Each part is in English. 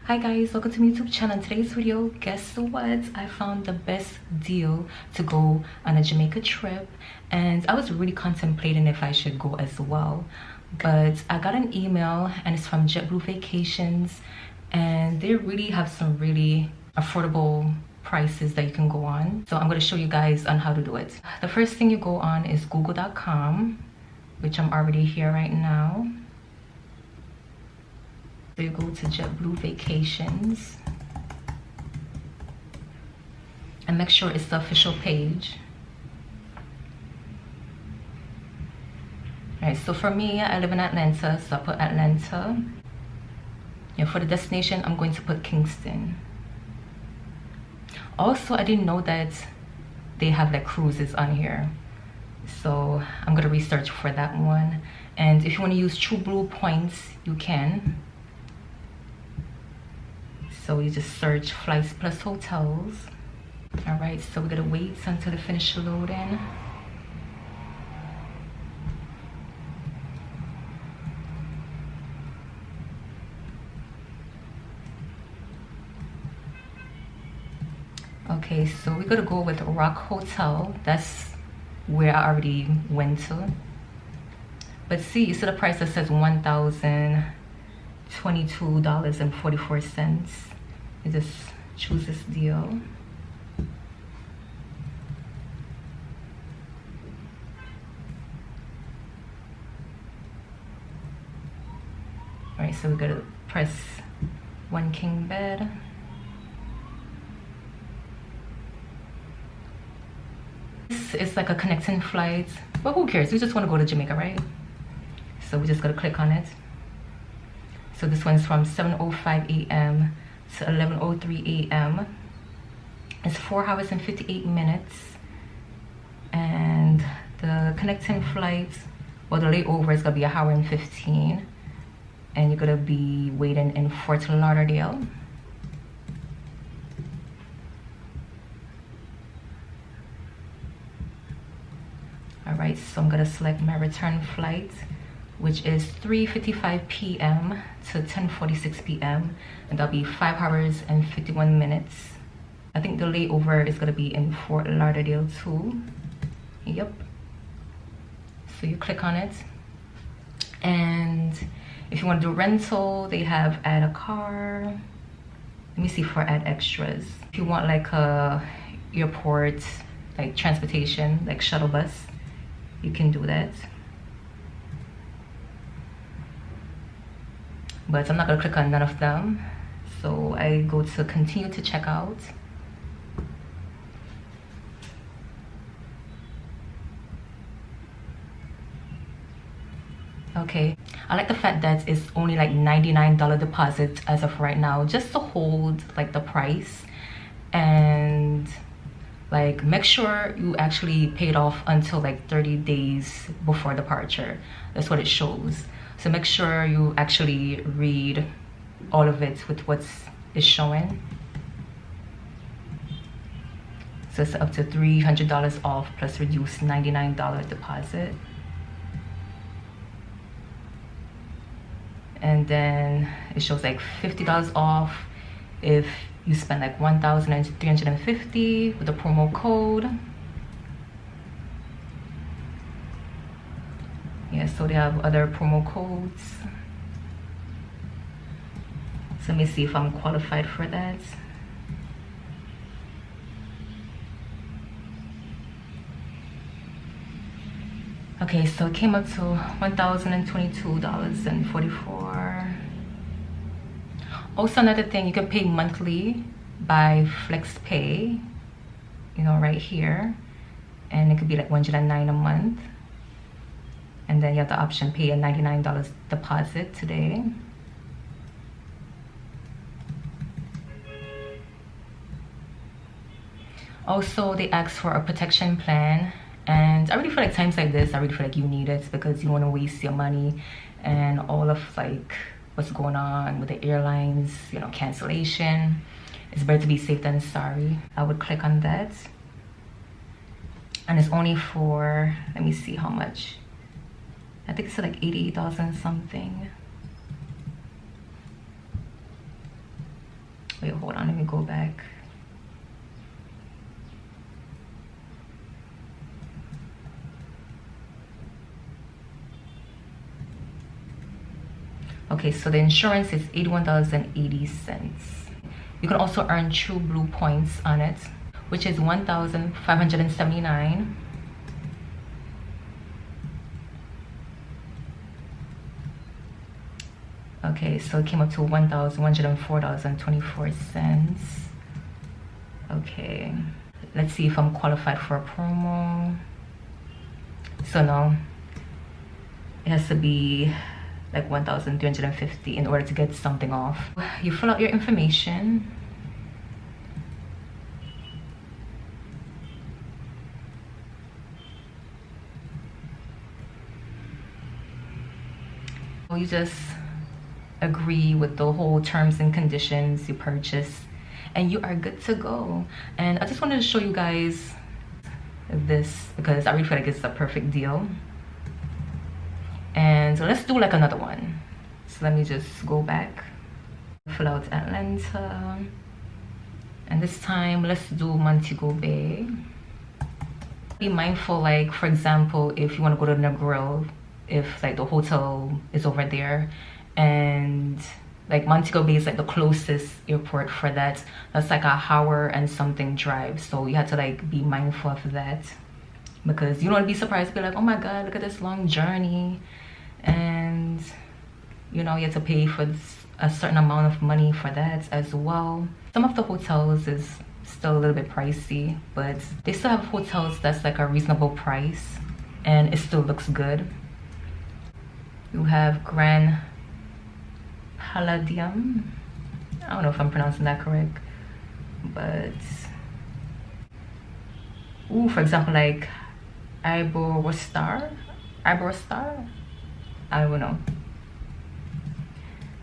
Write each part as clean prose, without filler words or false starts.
Hi guys, welcome to my YouTube channel. In today's video, guess what? I found the best deal to go on a Jamaica trip, and I was really contemplating if I should go as well, but I got an email and it's from JetBlue Vacations, and they really have some really affordable prices that you can go on. So I'm going to show you guys on how to do it. The first thing you go on is google.com, which I'm already here right now. So you go to JetBlue Vacations and make sure it's the official page. All right, so for me, I live in Atlanta, so I put Atlanta. And for the destination, I'm going to put Kingston. Also, I didn't know that they have like cruises on here, so I'm gonna research for that one. And if you want to use TrueBlue points, you can. So you just search flights plus hotels. All right, so we're gonna wait until it finishes loading. Okay, so we're gonna go with Rock Hotel. That's where I already went to. But see, you see the price that says $1,022.44. You just choose this deal. All right, so we're gonna press one king bed. It's like a connecting flight, but who cares? We just want to go to Jamaica, right? So we just gotta click on it. So this one's from 7:05 a.m. to 11:03 a.m. It's 4 hours and 58 minutes. And the connecting flight, well, the layover is gonna be 1 hour and 15. And you're gonna be waiting in Fort Lauderdale. All right, so I'm gonna select my return flight, which is 3:55 p.m. to 10:46 p.m. and that'll be 5 hours and 51 minutes. I think the layover is gonna be in Fort Lauderdale too. Yep. So you click on it, and if you want to do rental, they have add a car. Let me see for add extras. If you want like a airport like transportation, like shuttle bus, you can do that. But I'm not gonna click on none of them. So I go to continue to check out. Okay, I like the fact that it's only like $99 deposit as of right now, just to hold like the price, and like make sure you actually paid off until like 30 days before departure. That's what it shows. So make sure you actually read all of it with what is showing. So it's up to $300 off plus reduced $99 deposit. And then it shows like $50 off if you spend like $1,350 with the promo code. Yeah, so they have other promo codes. So let me see if I'm qualified for that. Okay, so it came up to $1,022.44. Also, another thing, you can pay monthly by Flex Pay, you know, right here, and it could be like $109 a month. And then you have the option pay a $99 deposit today. Also, they ask for a protection plan, and I really feel like times like this, I really feel like you need it, because you want to waste your money and all of like what's going on with the airlines, you know, cancellation. It's better to be safe than sorry. I would click on that, and it's only for, let me see how much. I think it's like 88,000 something. Wait, hold on, let me go back. Okay, so the insurance is $81.80. You can also earn True Blue points on it, which is 1,579. Okay, so it came up to $1,104.24. Okay, let's see if I'm qualified for a promo. So no, it has to be like 1,350 in order to get something off. You fill out your information. You just agree with the whole terms and conditions you purchase, and you are good to go. And I just wanted to show you guys this because I really feel like it's a perfect deal. And so let's do like another one. So let me just go back, fill out Atlanta, and this time let's do Montego Bay. Be mindful, like for example, if you want to go to Negril, if like the hotel is over there, and like Montego Bay is like the closest airport for that. That's like a hour and something drive, so you have to like be mindful of that, because you don't want to be surprised, be like, oh my god, look at this long journey, and you know, you have to pay for a certain amount of money for that as well. Some of the hotels is still a little bit pricey, but they still have hotels that's like a reasonable price and it still looks good. You have Grand Palladium. I don't know if I'm pronouncing that correct, but ooh, for example, like Iberostar, I don't know,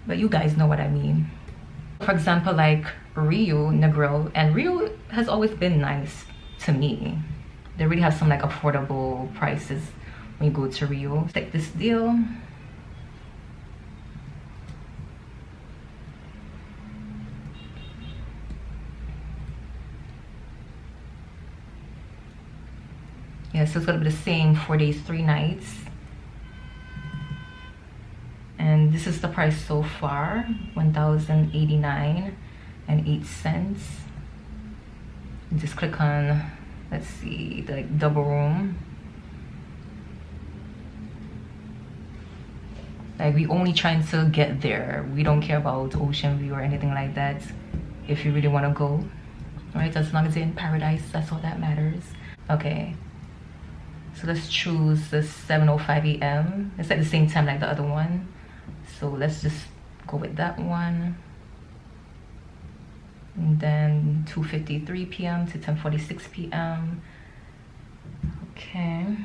but you guys know what I mean. For example, like Rio Negril, and Rio has always been nice to me. They really have some like affordable prices when you go to Rio. Take this deal. Yeah, so it's gonna be the same 4 days, 3 nights. And this is the price so far, $1,089.08. Just click on, let's see, the like double room. Like we only trying to get there. We don't care about ocean view or anything like that. If you really want to go, right? As long as you're in paradise, that's all that matters. Okay. So let's choose the 7:05 a.m. It's at the same time like the other one. So let's just go with that one. And then 2:53 p.m. to 10:46 p.m. Okay.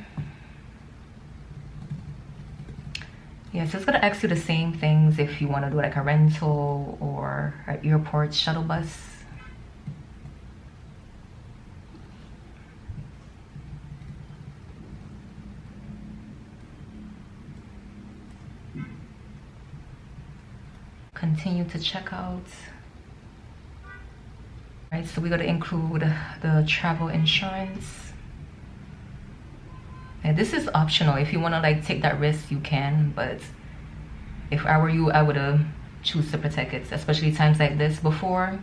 Yeah, so it's gonna ask you the same things if you want to do like a rental or an airport shuttle bus. Continue to check out. Right, so we got to include the travel insurance. And this is optional. If you want to like take that risk, you can, but if I were you, I would have choose to protect it, especially times like this. Before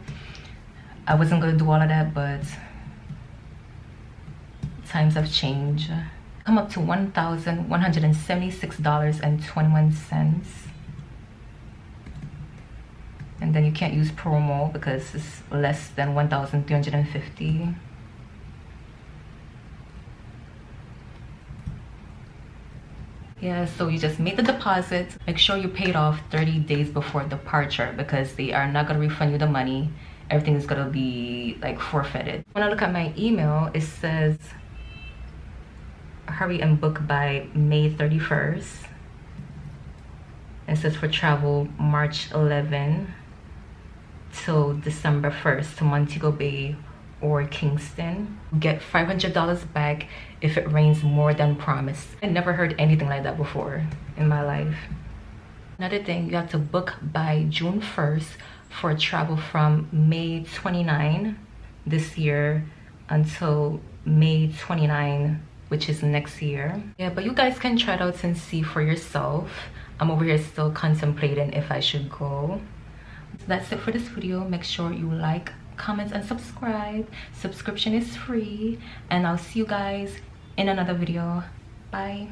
I wasn't gonna do all of that, but times have changed. Come up to $1,176.21. And then you can't use promo because it's less than 1,350. Yeah, so you just made the deposit. Make sure you paid off 30 days before departure, because they are not going to refund you the money. Everything is going to be like forfeited. When I look at my email, it says hurry and book by May 31st. It says for travel March 11 till December 1st to Montego Bay or Kingston. Get $500 back if it rains more than promised. I never heard anything like that before in my life. Another thing, you have to book by June 1st for travel from May 29 this year until May 29, which is next year. Yeah, but you guys can try it out and see for yourself. I'm over here still contemplating if I should go. So that's it for this video. Make sure you like, comment, and subscribe. Subscription is free, and I'll see you guys in another video. Bye.